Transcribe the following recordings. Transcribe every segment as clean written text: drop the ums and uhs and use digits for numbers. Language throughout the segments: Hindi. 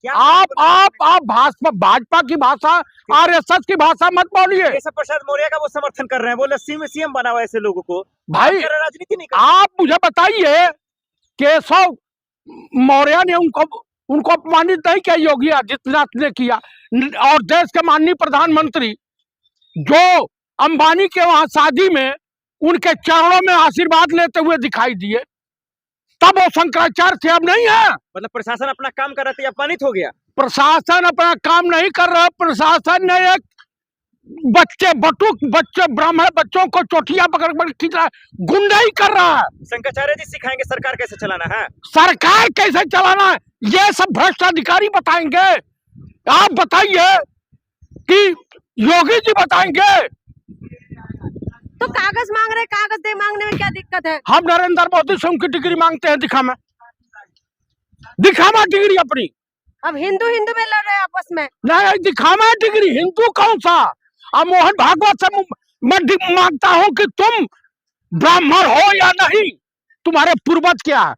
आप भाजपा भाजपा की भाषा, आरएसएस की भाषा मत बोलिए। केशव प्रसाद मौर्य का वो समर्थन कर रहे हैं, बोले सीएम बना हुआ ऐसे लोगों को। भाई राजनीति नहीं आप मुझे बताइए, केशव मौर्य ने उनको अपमानित नहीं किया योगी आदित्यनाथ ने किया, और देश के माननीय प्रधानमंत्री जो अंबानी के वहां शादी में उनके चरणों में आशीर्वाद लेते हुए दिखाई दिए, तब वो शंकराचार्य थे, अब नहीं है। मतलब प्रशासन अपना काम कर रहा था, अपमानित हो गया। प्रशासन अपना काम नहीं कर रहा, प्रशासन ने एक बच्चे ब्राह्मण बच्चों को चोटियां पकड़ खींच रहा है, गुंडाई कर रहा है। शंकराचार्य जी सिखाएंगे सरकार कैसे चलाना है, सरकार कैसे चलाना है, ये सब भ्रष्ट अधिकारी बताएंगे। आप बताइए कि योगी जी बताएंगे। तो कागज मांग रहे, कागज दे, मांगने में क्या दिक्कत है? हम नरेंद्र मोदी से उनकी डिग्री मांगते हैं, दिखामा डिग्री अपनी। अब हिंदू हिंदू में लड़ रहे हैं आपस में। नहीं, दिखामा डिग्री, हिंदू कौन सा? अब मोहन भागवत से मैं मांगता हूं कि तुम ब्राह्मण हो या नहीं, तुम्हारे पूर्वज क्या है।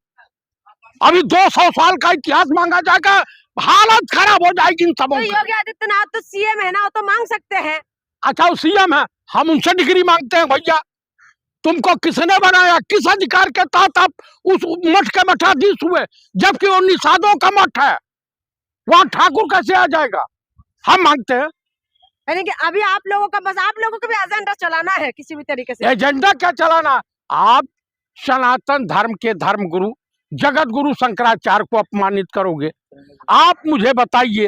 अभी 200 साल का इतिहास मांगा जाएगा, हालत खराब हो जाएगी इन सबों की। योगी आदित्यनाथ तो सीएम है ना, वो तो मांग सकते हैं। अच्छा, वो सीएम है, हम उनसे डिग्री मांगते हैं। भैया, तुमको किसने बनाया, किस अधिकार के तहत आप उस मठ के मठाधीश हुए, जबकि वो निषादों का मठ है, वहां ठाकुर कैसे आ जाएगा? हम मांगते हैं। यानी कि अभी आप लोगों का, बस आप लोगों को भी एजेंडा चलाना है किसी भी तरीके से। एजेंडा क्या चलाना? आप सनातन धर्म के धर्म गुरु जगत गुरु शंकराचार्य को अपमानित करोगे। आप मुझे बताइए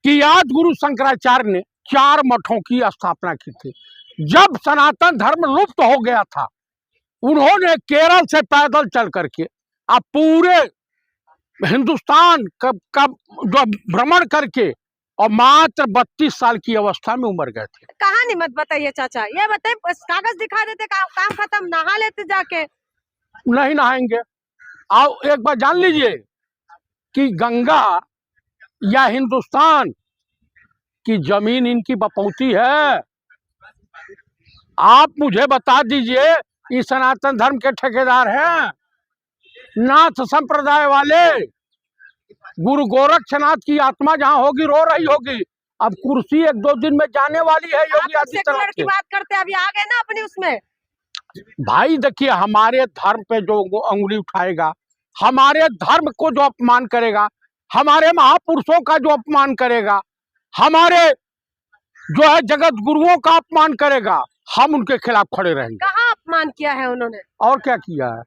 कि आज गुरु शंकराचार्य ने 4 मठों की स्थापना की थी। जब सनातन धर्म लुप्त हो गया था, उन्होंने केरल से पैदल चल करके अब पूरे हिंदुस्तान का जो भ्रमण करके, और मात्र 32 साल की अवस्था में उमर गए थे। कहानी मत बताइए चाचा, ये बताइए, कागज दिखा देते, काम खत्म, नहा लेते जाके। नहीं नहाएंगे। आओ एक बार जान लीजिए कि गंगा या हिंदुस्तान की जमीन इनकी बपौती है। आप मुझे बता दीजिए, ये सनातन धर्म के ठेकेदार हैं, नाथ संप्रदाय वाले। गुरु गोरक्षनाथ की आत्मा जहाँ होगी रो रही होगी। अब कुर्सी 1-2 दिन में जाने वाली है योगी आदित्यनाथ की। बात करते अभी आ गए ना अपनी उसमें। भाई देखिए, हमारे धर्म पे जो अंगुली उठाएगा, हमारे धर्म को जो अपमान करेगा, हमारे महापुरुषों का जो अपमान करेगा, हमारे जो है जगत गुरुओं का अपमान करेगा, हम उनके खिलाफ खड़े रहेंगे। कहाँ अपमान किया है उन्होंने? और क्या किया है?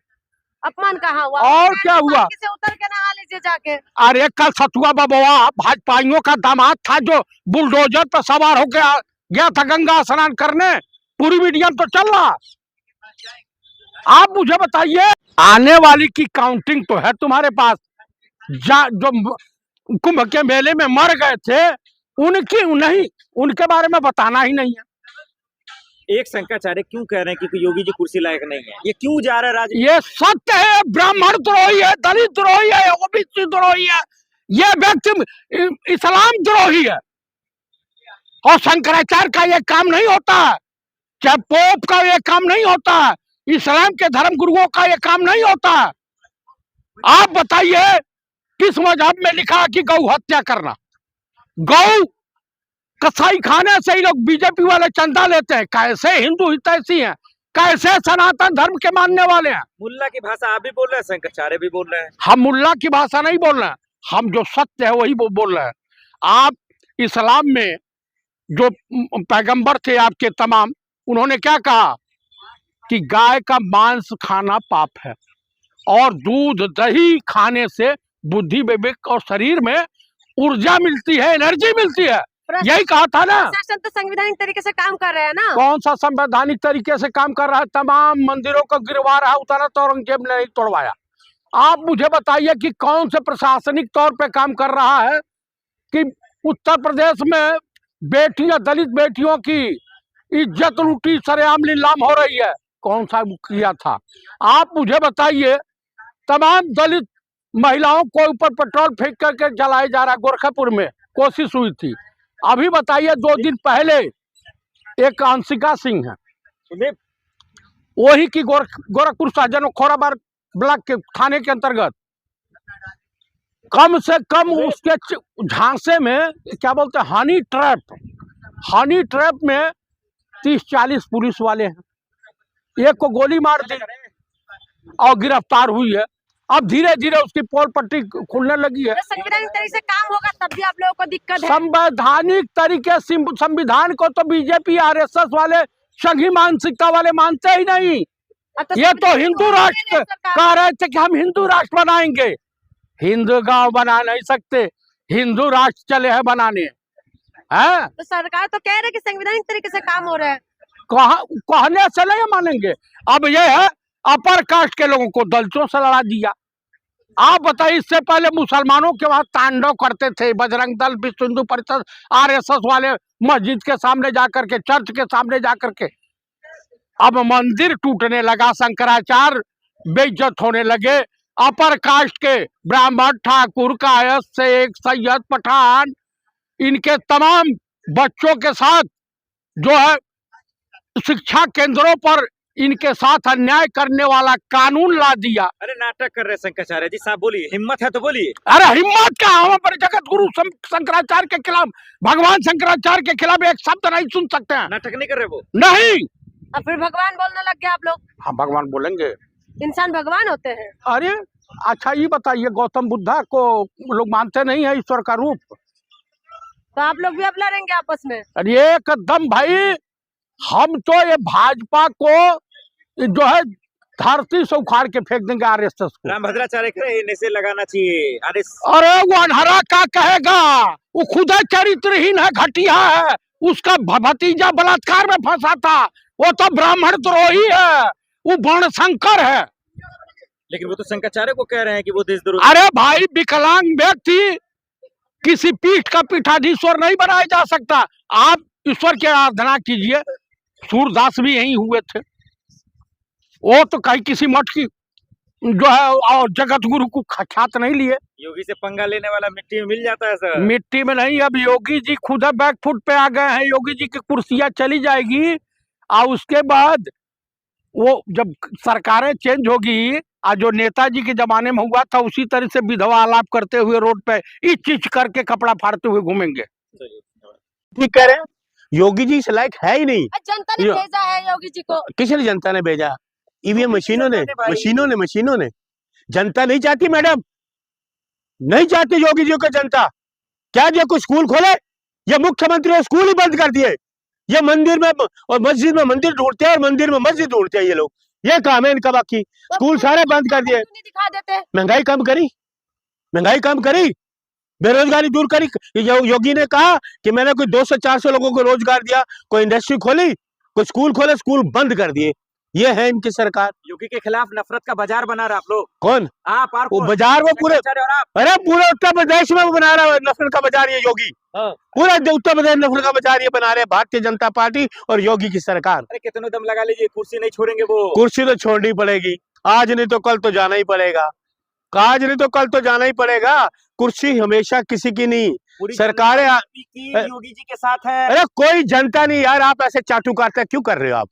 अपमान कहाँ हुआ? और क्या हुआ? से उतर के नहा लीजिए जाके। अरे कल सतुआ बबुआ भाजपाइयों का दामाद था, जो बुलडोजर पर सवार होकर गया था गंगा स्नान करने, पूरी मीडिया तो चल रहा। आप मुझे बताइए, आने वाली की काउंटिंग तो है तुम्हारे पास। जो कुंभ के मेले में मर गए थे, उनकी नहीं, उनके बारे में बताना ही नहीं है। एक शंकराचार्य क्यों कह रहे हैं कि योगी जी कुर्सी लायक नहीं है? ये क्यों जा रहा है राजनीति? ये सत्य है, ब्राह्मण द्रोही है, दलित द्रोही है, ओबीसी द्रोही है, ये व्यक्ति इस्लाम द्रोही है। और शंकराचार्य का ये काम नहीं होता है, चाहे पोप का ये काम नहीं होता है, इस्लाम के धर्म गुरुओं का ये काम नहीं होता है। आप बताइए, किस मजहब में लिखा है कि गौ हत्या करना? गौ कसाई खाने से ही लोग बीजेपी वाले चंदा लेते हैं। कैसे हिंदू हितैषी हैं, कैसे सनातन धर्म के मानने वाले हैं। मुल्ला की भाषा आप भी बोल रहे हैं, शंकराचार्य भी बोल रहे हैं। हम मुल्ला की भाषा नहीं बोल रहे हैं, हम जो सत्य है वही बोल रहे हैं। आप इस्लाम में जो पैगंबर थे आपके तमाम, उन्होंने क्या कहा कि गाय का मांस खाना पाप है, और दूध दही खाने से बुद्धि विवेक और शरीर में ऊर्जा मिलती है, एनर्जी मिलती है। यही कहा था ना। प्रशासन तो संवैधानिक तरीके से काम कर रहे हैं ना। कौन सा संवैधानिक तरीके से काम कर रहा है? तमाम मंदिरों को गिरवा रहा है, उतना तो औरंगजेब ने नहीं तोड़वाया। आप मुझे बताइए कि कौन से प्रशासनिक तौर पे काम कर रहा है कि उत्तर प्रदेश में बेटियां, दलित बेटियों की इज्जत लूटी, सरेआम नीलाम हो रही है? कौन सा किया था? आप मुझे बताइए, तमाम दलित महिलाओं को ऊपर पेट्रोल फेंक करके जलाया जा रहा है। गोरखपुर में कोशिश हुई थी। अभी बताइए, 2 दिन पहले एक अंशिका सिंह है, वही की गोरखपुर सहजन खोराबार ब्लॉक के थाने के अंतर्गत कम से कम उसके झांसे में क्या बोलते हैं हनी ट्रैप में 30-40 पुलिस वाले हैं। एक को गोली मार दी और गिरफ्तार हुई है। अब धीरे धीरे उसकी पोल पट्टी खुलने लगी है। संवैधानिक तरीके से काम होगा तब भी आप लोगों को दिक्कत है। संवैधानिक तरीके से संविधान को तो बीजेपी आरएसएस वाले संघी मानसिकता वाले मानते ही नहीं। ये तो हिंदू राष्ट्र कह रहे थे कि हम हिंदू राष्ट्र बनाएंगे। हिंदू गांव बना नहीं सकते, हिंदू राष्ट्र चले हैं बनाने हैं। तो सरकार तो कह रही है कि संवैधानिक तरीके से काम हो रहा है। कहने से नहीं मानेंगे। अब ये है अपर कास्ट के लोगों को दलितों से लड़ा दिया। आप बताइए, इससे पहले मुसलमानों के वहां तांडव करते थे बजरंग दल, विश्व हिंदू परिषद, आरएसएस वाले मस्जिद के सामने जाकर के, चर्च के सामने जाकर के। अब मंदिर टूटने लगा, शंकराचार्य बेइज्जत होने लगे। अपर कास्ट के ब्राह्मण, ठाकुर, कायस्थ, शेख, सैयद, पठान, इनके तमाम बच्चों के साथ जो है शिक्षा केंद्रों पर इनके साथ अन्याय करने वाला कानून ला दिया। अरे नाटक कर रहे शंकराचार्य जी, साहब बोलिए, हिम्मत है तो बोलिए। अरे हिम्मत क्या, हम पर जगत गुरु शंकराचार्य के खिलाफ, भगवान शंकराचार्य के खिलाफ एक शब्द नहीं सुन सकते हैं। नाटक नहीं कर रहे वो? नहीं। अब फिर भगवान बोलने लग गए आप लोग। हाँ, भगवान बोलेंगे। इंसान भगवान होते हैं। अरे अच्छा, ये बताइए, गौतम बुद्धा को लोग मानते नहीं है ईश्वर का रूप, तो आप लोग भी अब लड़ेंगे आपस में? अरे एकदम भाई, हम तो ये भाजपा को जो है धरती से उखाड़ के फेंक देंगे आरएसएस को। रामभद्राचार्य कह रहे इसे लगाना चाहिए। अरे वो अनहरा क्या कहेगा, वो खुद चरित्रहीन है, घटिया है। उसका भतीजा बलात्कार में फंसा था, वो तो ब्राह्मण द्रोही है, वो वर्णशंकर है। लेकिन वो तो शंकराचार्य को कह रहे हैं कि वो देशद्रोही। अरे भाई, विकलांग व्यक्ति किसी पीठ का पीठाधीश्वर नहीं बनाया जा सकता। आप ईश्वर की आराधना कीजिए, सूरदास भी यही हुए थे। वो तो कहीं किसी मठ की जो है और जगत गुरु को ख्यात नहीं लिए। योगी से पंगा लेने वाला मिट्टी में मिल जाता है सर। मिट्टी में नहीं, अब योगी जी खुद बैकफुट पे आ गए हैं। योगी जी की कुर्सियां चली जाएगी और उसके बाद वो जब सरकारें चेंज होगी, और जो नेताजी के जमाने में हुआ था उसी तरह से विधवा आलाप करते हुए रोड पे इच करके कपड़ा फाड़ते हुए घूमेंगे। ठीक कह रहे हैं, योगी जी इस लायक है ही नहीं। जनता ने भेजा है योगी जी को। किसने जनता ने भेजा? ईवीएम मशीनों ने। जनता नहीं चाहती मैडम, नहीं चाहती योगी जी को जनता। क्या जो कोई स्कूल खोले? ये मुख्यमंत्री ने स्कूल ही बंद कर दिए। ये मंदिर में और मस्जिद में मंदिर ढूंढते हैं और मंदिर में मस्जिद ढूंढते हैं ये लोग। ये काम है इनका। बाकी स्कूल सारे बंद कर दिए। दिखा देते। महंगाई कम करी, बेरोजगारी दूर करी। योगी ने कहा कि मैंने कोई 200-400 लोगों को रोजगार दिया, कोई इंडस्ट्री खोली, कोई स्कूल खोले, स्कूल बंद कर दिए। ये है इनकी सरकार। योगी के खिलाफ नफरत का बाजार बना रहे आप लोग। कौन? आप वो बाजार, वो पूरे, अरे पूरे उत्तर प्रदेश में बना रहा है नफरत का बाजार ये योगी। पूरा उत्तर प्रदेश नफरत का बाजार ये बना रहे हैं भारतीय जनता पार्टी और योगी की सरकार। अरे कितने दम लगा लीजिए, कुर्सी नहीं छोड़ेंगे वो। कुर्सी तो छोड़नी पड़ेगी, आज नहीं तो कल तो जाना ही पड़ेगा। कुर्सी हमेशा किसी की नहीं, सरकारें योगी जी के साथ है। अरे कोई जनता नहीं यार, आप ऐसे चाटुकारिता क्यों कर रहे हो? आप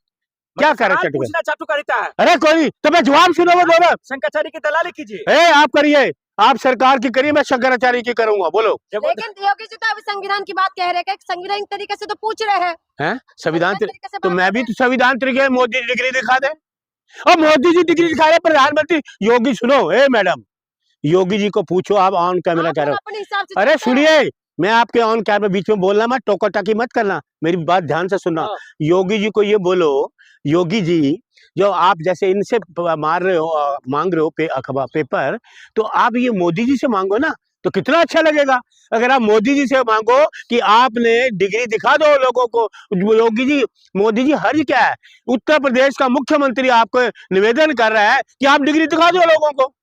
क्या कर रहे हो? चाटुकारिता है। अरे कोई तो मैं जवाब सुनो वो दोनों। शंकराचार्य की दलाली कीजिए। आप करिए, आप सरकार की करिए, मैं शंकराचार्य की करूंगा। बोलो। लेकिन योगी जी तो अभी संविधान की बात कह रहे हैं, संविधान तरीके से तो पूछ रहे हैं। संविधान तो मैं भी तो संविधान तरीके, मोदी डिग्री दिखा दे। और मोदी जी डिग्री दिखा रहे, प्रधानमंत्री योगी। सुनो मैडम, योगी जी को पूछो, आप ऑन कैमरा कह रहे हो। अरे सुनिए, मैं आपके ऑन कैमरा बीच में बोलना मत, टोका टाकी मत करना, मेरी बात ध्यान से सुनना। योगी जी को ये बोलो, योगी जी जो आप जैसे इनसे मांग रहे हो पेपर, तो आप ये मोदी जी से मांगो ना, तो कितना अच्छा लगेगा। अगर आप मोदी जी से मांगो कि आपने डिग्री दिखा दो लोगों को, योगी जी, मोदी जी हर्ज क्या है? उत्तर प्रदेश का मुख्यमंत्री आपको निवेदन कर रहा है कि आप डिग्री दिखा दो लोगों को।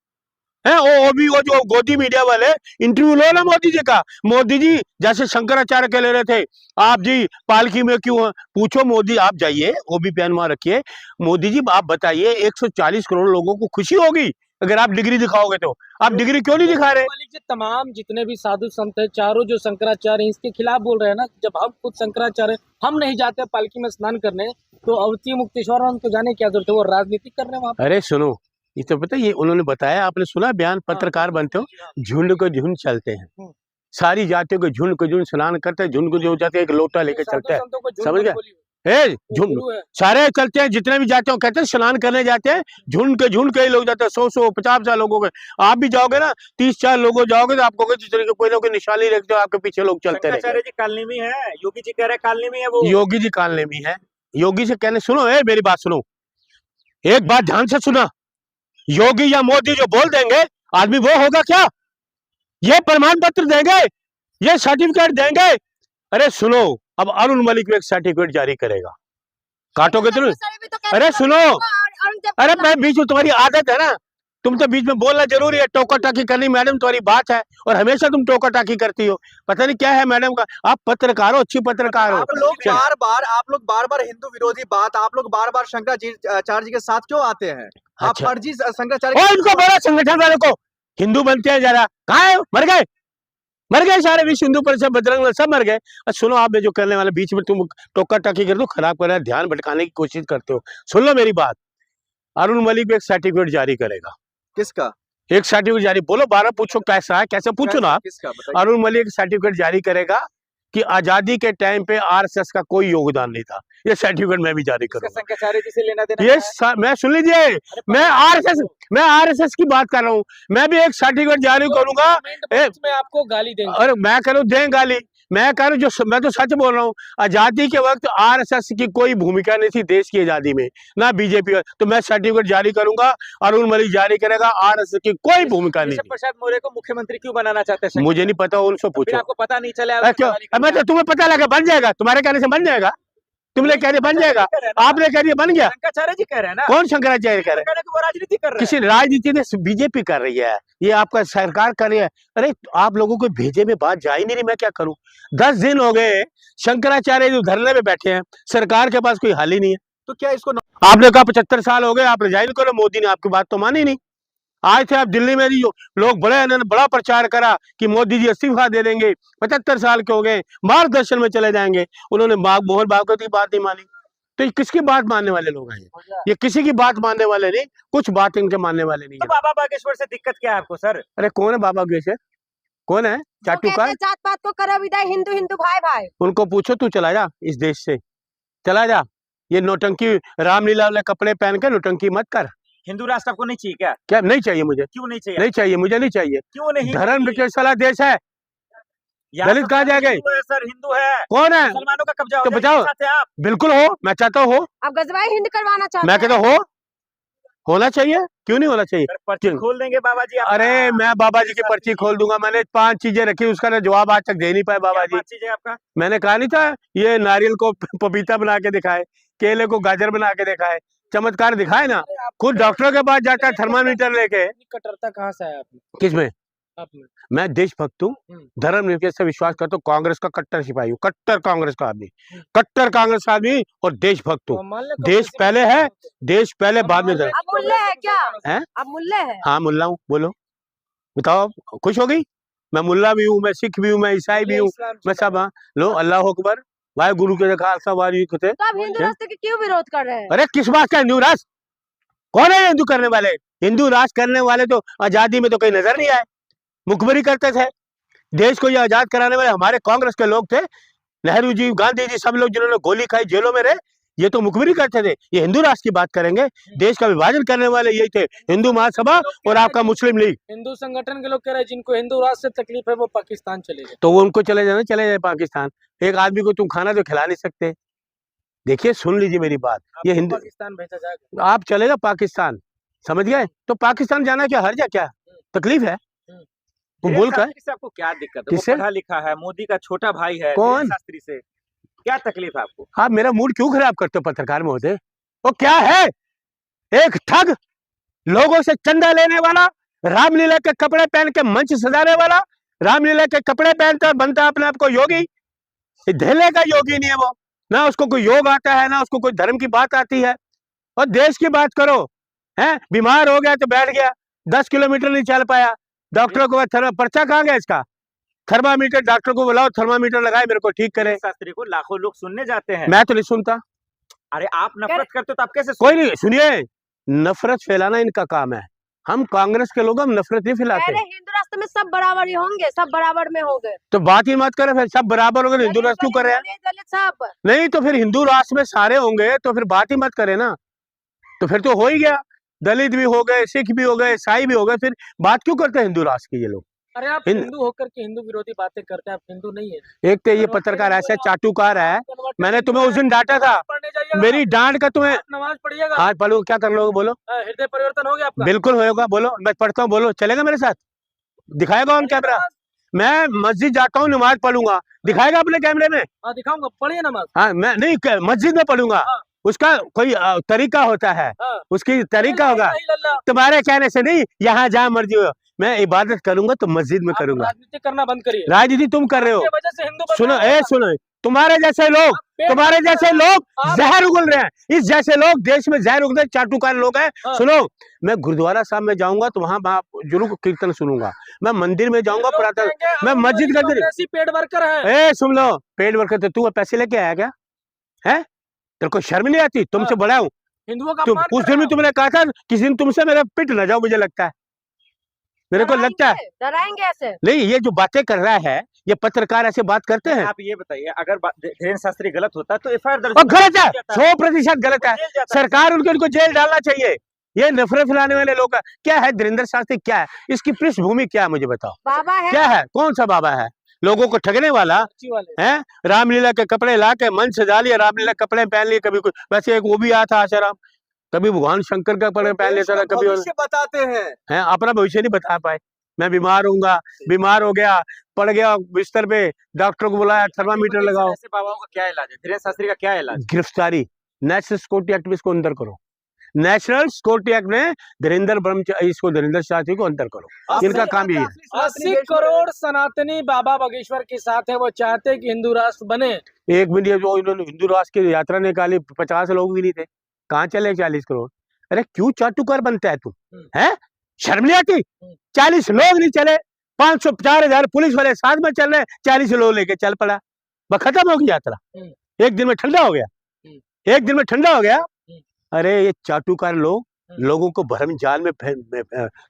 है वो जो गोदी मीडिया वाले इंटरव्यू लो ना मोदी जी का। मोदी जी जैसे शंकराचार्य के ले रहे थे, आप जी पालकी में क्यों? पूछो मोदी, आप जाइए, वो भी पेन वहां रखिए। मोदी जी आप बताइए, 140 करोड़ लोगों को खुशी होगी अगर आप डिग्री दिखाओगे, तो आप डिग्री क्यों नहीं दिखा रहे? तमाम जितने भी साधु संत है, चारों जो शंकराचार्य इसके खिलाफ बोल रहे हैं ना। जब हम खुद शंकराचार्य, हम नहीं जाते पालकी में स्नान करने, तो अवती मुक्तेश्वर हम तो जाने क्या जरूरत है, वो राजनीति कर रहे हैं वहां। अरे सुनो, ये तो पता है, ये उन्होंने बताया, आपने सुना बयान, पत्रकार बनते हो, झुंड को झुंड चलते हैं, सारी जातियों के झुंड को झुंड स्नान करते हैं, झुंड को जो जाते हैं एक लोटा लेके चलते हैं, समझ गए? झुंड सारे चलते हैं, जितने भी जाते हैं कहते हैं स्नान करने जाते हैं, झुंड के ही लोग जाते हैं, 100 50 लोगों के। आप भी जाओगे ना 30-40 लोगों जाओगे तो आपको कोई ना कोई निशानी रखते हो, आपके पीछे लोग चलते हैं। शंकराचार्य जी कालनी में है, योगी जी कह रहे कालनी में है वो। योगी जी कालने में है, योगी से कहने, सुनो मेरी बात सुनो, एक बात ध्यान से सुना, योगी या मोदी जो बोल देंगे आदमी वो होगा क्या? ये प्रमाण पत्र देंगे, ये सर्टिफिकेट देंगे। अरे सुनो, अब अरुण मलिक एक सर्टिफिकेट जारी करेगा, काटोगे तुम? अरे सुनो, अरे मैं बीच में, तुम्हारी आदत है ना, तुम तो बीच में बोलना जरूरी है, टोका टाकी करनी मैडम तुम्हारी बात है, और हमेशा तुम टोका टाकी करती हो, पता नहीं क्या है मैडम का। आप पत्रकार हो, अच्छी पत्रकार हो। आप लोग बार बार हिंदू विरोधी बात, आप लोग बार बार शंकराचार्य जी के साथ क्यों आते हैं? आप अच्छा। फर्जी शंकराचार्य इनको बड़ा संगठन वाले को हिंदू बनते हैं, जरा कहाँ है? मर गए सारे विश्व हिंदू परिषद, बजरंग दल सब मर गए। सुनो, आप जो करने वाले बीच में तुम टोका टाकी कर दो, खराब कर रहे, ध्यान भटकाने की कोशिश करते हो। सुन लो मेरी बात, अरुण मलिक एक सर्टिफिकेट जारी करेगा। किसका? एक सर्टिफिकेट जारी, बोलो 12 पूछो कैसा है, कैसे पूछो ना आप। किसका बताइए? अरुण मलिक सर्टिफिकेट जारी करेगा कि आजादी के टाइम पे आरएसएस का कोई योगदान नहीं था, ये सर्टिफिकेट मैं भी जारी करूंगा। शंकराचार्य जी से लेना देना ये मैं सुन लीजिए, मैं आरएसएस की बात कर रहा हूँ, मैं भी एक सर्टिफिकेट जारी करूंगा। में आपको गाली देंगे? अरे मैं कह रहा हूँ दें गाली, मैं कह रहा हूँ मैं तो सच बोल रहा हूँ, आजादी के वक्त आरएसएस की कोई भूमिका नहीं थी देश की आजादी में, ना बीजेपी। तो मैं सर्टिफिकेट जारी करूंगा, अरुण मलिक जारी करेगा, आरएसएस की कोई भूमिका नहीं थी। प्रसाद मौर्य को मुख्यमंत्री क्यों बनाना चाहते हैं? मुझे नहीं पता, उनसे पूछो। आपको पता नहीं चला? क्यों? मैं तो तुम्हें पता लगा बन जाएगा, तुम्हारे कहने से बन जाएगा, तुमने कह दिया बन जाएगा, आपने कह दिया बन गया। शंकराचार्य जी कह रहे हैं ना। कौन शंकराचार्य कह रहे हैं? वो राजनीति कर रहे हैं। किसी राजनीति ने, बीजेपी कर रही है, ये आपका सरकार कर रही है। अरे आप लोगों को भेजे में बात जा ही नहीं रही, मैं क्या करूं? 10 दिन हो गए शंकराचार्य जो धरने में बैठे हैं, सरकार के पास कोई हल ही नहीं है। तो क्या इसको आपने कहा 75 साल हो गए, आप रिजाइन करो, मोदी ने आपकी बात तो मानी नहीं। आज थे आप दिल्ली में, लोग इन्होंने बड़ा प्रचार करा कि मोदी जी इस्तीफा दे देंगे, 75 साल के हो गए, मार्गदर्शन में चले जाएंगे, उन्होंने मोहन भागवत की बात नहीं मानी। तो ये किसकी बात मानने वाले लोग हैं? ये किसी की बात मानने वाले नहीं, कुछ बात इनके मानने वाले नहीं तो है। बाबा बागेश्वर से दिक्कत क्या है आपको सर? अरे कौन है बाबा बागेश्वर? कौन है? चाटू का? जात पात को करो विदाई, हिंदू हिंदू भाई भाई। उनको पूछो, तू चला जा इस देश से, चला जा। ये नौटंकी, रामलीला वाले कपड़े पहन के नौटंकी मत कर। हिंदू राष्ट्र आपको नहीं चाहिए क्या? क्या नहीं चाहिए मुझे? क्यों नहीं चाहिए? नहीं चाहिए, मुझे नहीं चाहिए। क्यों नहीं? धर्म निरपेक्ष वाला देश है, दलित कहाँ जाएंगे? सर हिंदू है, कौन है? मुसलमानों का कब्जा तो हो बचाओ। जाएगा। आप बिल्कुल हो, मैं चाहता हूँ, अब गजवाई हिंद करवाना चाहते मैं कहता हूँ होना चाहिए, क्यों नहीं होना चाहिए? पर्ची खोल देंगे बाबा जी। अरे मैं बाबा जी की पर्ची खोल दूंगा, मैंने 5 चीजें रखी, उसका ना जवाब आज तक दे नहीं पाए बाबा जी। चीजें आपका? मैंने कहा नहीं था, ये नारियल को पपीता बना के दिखाए, केले को गाजर बना के दिखाए, चमत्कार दिखाए ना। खुद डॉक्टरों के पास जाता है थर्मामीटर लेके। कट्टरता कहाँ से है आपने? किसमें? आपने? मैं देशभक्त हूँ, धर्म निरपेक्ष से विश्वास करता हूँ, कांग्रेस का कट्टर सिपाही हूँ, कट्टर कांग्रेस का आदमी, कट्टर कांग्रेस का आदमी और देशभक्त हूँ। देश पहले है, देश पहले, बाद में धर्म। अब मुल्ले है क्या? हैं? अब मुल्ले है? हाँ मुल्ला हूँ, बोलो बताओ, खुश हो गई? मैं मुल्ला भी हूँ, मैं सिख भी हूँ, मैं ईसाई भी हूँ, मैं सब। हाँ लो, अल्लाह अकबर, वाहे गुरु के देखा सब वारी थे। तो आप हिंदू राष्ट्र के क्यों विरोध कर रहे हैं? अरे किस बात का हिंदू राष्ट्र? कौन है हिंदू करने वाले? हिंदू राष्ट्र करने वाले तो आजादी में तो कहीं नजर नहीं आए, मुखबरी करते थे। देश को ये आजाद कराने वाले हमारे कांग्रेस के लोग थे, नेहरू जी, गांधी जी, सब लोग जिन्होंने गोली खाई, जेलों में रहे, ये तो मुखबरी करते थे। ये हिंदू राष्ट्र की बात करेंगे? देश का विभाजन करने वाले यही थे, हिंदू महासभा और आपका मुस्लिम लीग। हिंदू संगठन के लोग कह रहे हैं जिनको हिंदू राष्ट्र से तकलीफ है वो पाकिस्तान चले जाए। तो वो उनको चले जाना, चले जाए पाकिस्तान। एक आदमी को तुम खाना तो खिला नहीं सकते। देखिए सुन लीजिए मेरी बात, ये हिंदू, पाकिस्तान भेजा जाएगा, आप चले जाओ पाकिस्तान, समझ गए? तो पाकिस्तान जाना क्या हर्ज है, क्या तकलीफ है? वो बोल कर आपको क्या दिक्कत है? किससे? वो पढ़ा लिखा है, मोदी का छोटा भाई है। कौन? शास्त्री से क्या तकलीफ है आपको? आप मेरा मूड क्यों खराब करते हो पत्रकार महोदय? वो क्या है? एक ठग, लोगों से चंदा लेने वाला, रामलीला के कपड़े पहन के मंच सजाने वाला, रामलीला के कपड़े पहनकर बनता अपने आप को योगी। धेले का योगी नहीं है वो, ना उसको कोई योग आता है, ना उसको कोई धर्म की बात आती है। और देश की बात करो, हैं? बीमार हो गया तो बैठ गया, 10 किलोमीटर नहीं चल पाया, डॉक्टर को पर्चा कहाँ गया इसका? थर्मामीटर, डॉक्टर को बुलाओ, थर्मामीटर लगाए, मेरे को ठीक करे। शास्त्री को लाखों लोग सुनने जाते हैं। मैं तो नहीं सुनता। अरे आप नफरत करते हो तो आप कैसे कोई नहीं, सुनिए, नफरत फैलाना इनका काम है। हम कांग्रेस के लोग हम नफरत नहीं फैलाते। अरे हिंदू राष्ट्र में सब बराबर ही होंगे, सब बराबर में होंगे। तो बात ही मत करें, फिर सब बराबर होंगे, हिंदू राष्ट्र क्यों कर रहे हैं? दलित सब नहीं तो फिर हिंदू राष्ट्र में सारे होंगे तो फिर बात ही मत करें ना, तो फिर तो हो ही गया। दलित भी हो गए, सिख भी हो गए, ईसाई भी हो गए, फिर बात क्यों करते हैं हिंदू राष्ट्र की ये लोग? अरे आप हिंदू होकर के हिंदू विरोधी बातें करते हैं, आप हिंदू नहीं है। एक तो ये पत्रकार ऐसा चाटुकार है, मैंने तुम्हें उस दिन डांटा था, पढ़ने जाइएगा, मेरी डांट का तुम्हें नमाज पढ़िएगा। आज पढ़ो, क्या कर लोगे बोलो? हृदय परिवर्तन हो गया आपका? बिल्कुल होगा, बोलो मैं पढ़ता हूँ, बोलो चलेगा मेरे साथ? दिखाएगा ऑन कैमरा? मैं मस्जिद जाता हूँ, नमाज पढ़ूंगा, दिखाएगा अपने कैमरे में? हाँ दिखाऊंगा, पढ़िए नमाज। हाँ मैं नहीं, मस्जिद में पढ़ूंगा, उसका कोई तरीका होता है, उसकी तरीका होगा। तुम्हारे कहने से नहीं, यहाँ जहाँ मर्जी हो, मैं इबादत करूंगा तो मस्जिद में करूंगा। राजनीति करना बंद करिए। राजनीति तुम कर रहे हो, वजह से हिंदू सुनो सुनो, तुम्हारे जैसे लोग जहर उगल रहे हैं, इस जैसे लोग देश में जहर उगल रहे, चाटुकार लोग हैं। सुनो, मैं गुरुद्वारा साहब में जाऊंगा तो वहाँ जुलूस कीर्तन सुनूंगा, मैं मंदिर में जाऊंगा प्रार्थना, मैं मस्जिद का पेड वर्कर है। सुन लो, पेड वर्कर तो तू पैसे लेके आया क्या है? तेरे को शर्म नहीं आती? तुमसे बड़ा हूँ, हिंदुओं का उस दिन भी तुमने कहा था किसी दिन तुमसे मेरा पिट न जाओ, मुझे लगता है, मेरे को लगता है डराएंगे ऐसे नहीं। ये जो बातें कर रहा है, ये पत्रकार ऐसे बात करते हैं। आप ये बताइए, अगर धीरेन्द्र शास्त्री गलत होता तो एफआईआर दर्ज और गलत है, 100% गलत है। सरकार उनको जेल डालना चाहिए। ये नफरत फैलाने वाले लोग क्या है? धीरेन्द्र शास्त्री क्या है? इसकी पृष्ठभूमि क्या है मुझे बताओ? बाबा है, क्या है? कौन सा बाबा है? लोगों को ठगने वाला है? रामलीला के कपड़े ला के मन सजा लिया, रामलीला कपड़े पहन लिए, कभी कुछ, वैसे एक वो भी आया था आशाराम, कभी भगवान शंकर का कपड़े पहन लेता था, कभी बताते हैं अपना भविष्य नहीं बता पाए। मैं बीमार होऊंगा, बीमार हो गया, पड़ गया बिस्तर पे, डॉक्टर को बुलाया, थर्मामीटर लगाओ। ऐसे बाबाओं का क्या इलाज है? धीरेन्द्र शास्त्री का क्या इलाज? गिरफ्तारी, नेशनल सिक्योरिटी एक्ट में इसको अंदर करो, नेशनल सिक्योरिटी एक्ट में धीरेन्द्र शास्त्री को अंदर करो, इनका काम यही है। 80 करोड़ सनातनी बाबा बागेश्वर के साथ है, वो चाहते हैं कि हिंदू राष्ट्र बने। एक मिनट, जो इन्होंने हिंदू राष्ट्र की यात्रा निकाली, 50 लोग भी नहीं थे, कहाँ चले 40 करोड़? अरे क्यों चाटुकार बनता है तू? है शर्म नहीं आती? 40 लोग नहीं चले, 500 4,000 पुलिस वाले साथ में चल रहे, 40 लोग लेके चल पड़ा, बस खत्म हो गई यात्रा, एक दिन में ठंडा हो गया, एक दिन में ठंडा हो गया। अरे ये चाटुकार लोग, लोगों को भ्रम जाल में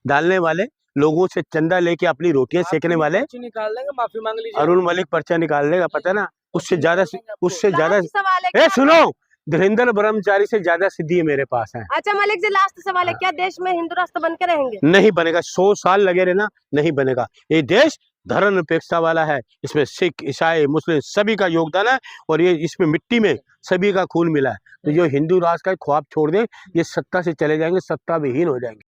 डालने वाले, लोगों से चंदा लेके अपनी रोटियां सेकने वाले। निकाल देंगे, माफी मांग लीजिए। अरुण मलिक पर्चा निकाल लेगा, पता ना, उससे ज्यादा सवाल है ए सुनो, धीरेन्द्र ब्रह्मचारी से ज्यादा सिद्धि मेरे पास है। अच्छा मलिक जी, लास्ट सवाल है, क्या देश में हिंदू राष्ट्र बन के रहेंगे? नहीं बनेगा, 100 साल लगे रहना, नहीं बनेगा। ये देश धर्मनिरपेक्षता वाला है, इसमें सिख, ईसाई, मुस्लिम सभी का योगदान है, और ये इसमें मिट्टी में सभी का खून मिला है। तो जो हिंदू राष्ट्र का ख्वाब छोड़ दे, ये सत्ता से चले जाएंगे, सत्ता विहीन हो जाएंगे।